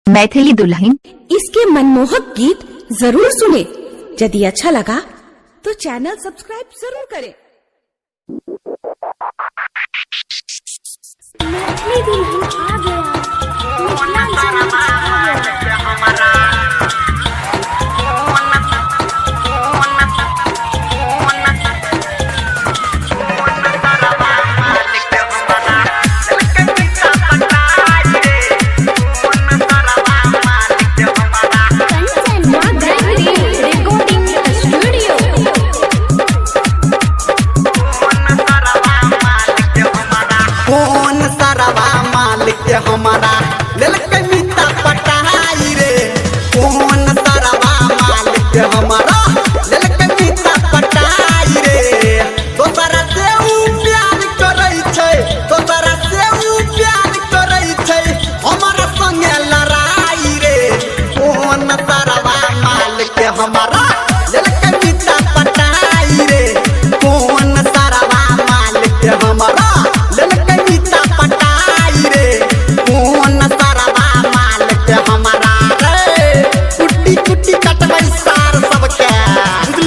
मैथिली दुल्हन। इसके मनमोहक गीत जरूर सुने। यदि अच्छा लगा तो चैनल सब्सक्राइब जरूर करें। मैथिली दुल्हन आ गया। हमारा ललका मीठा पटाई रे, कौन सरवा मालिक हमारा ललका मीठा पटाई रे। दोसरा से ऊ प्यार करे छै, दोसरा से ऊ प्यार करे छै, हमारा संगे लड़ाई रे। कौन सरवा मालिक हमारा ललका मीठा पटाई रे, कौन सरवा मालिक हमारा ललका मीठा पटाई रे। कौन सरवा मालिक हमारा रे, कुट्टी कुट्टी कटबै सार सबके।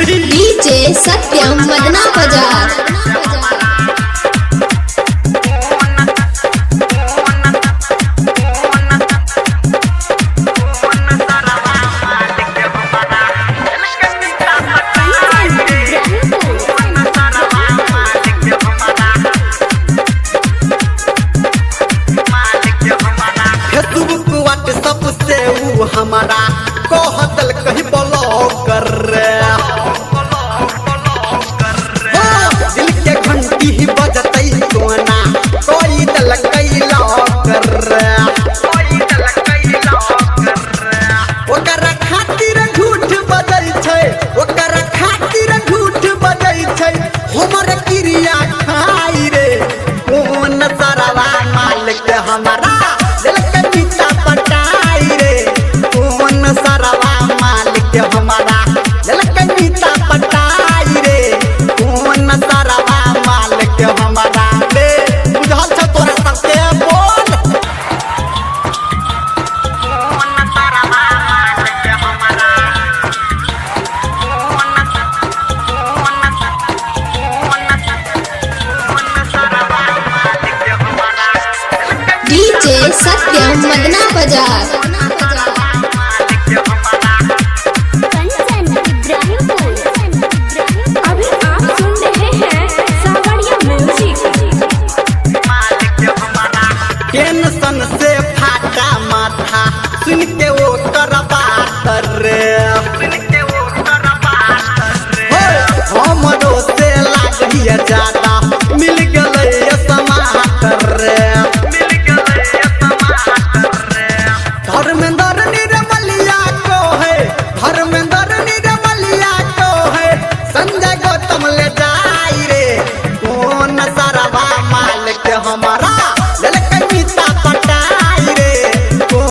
डीजे सत्यम मदना बाजार। सबसे ऊ हमारा कहतल कहीं ब्लॉगर रे, दिल के घंटी ही बजतै कोना कोई दल कैला कर रे। ओकरा खातिर झूठ बजै छै, ओकरा खातिर झूठ बजै छै, हमर क्रिया खाई रे। कौन सरवा मालिक हमारा ललका मीठा पटाई रे, कौन सरवा मालिक हमारा ललका मीठा पटाई रे। कौन सरवा मालिक हमारा रे, बुझल छ तोरा सबके बोल। कौन सरवा मालिक हमारा, डीजे सत्यम मदना बाजार। अभी आप सुन रहे हैं सावरिया म्यूजिक। टेंशन से फाटा माथा सुन के वो करबा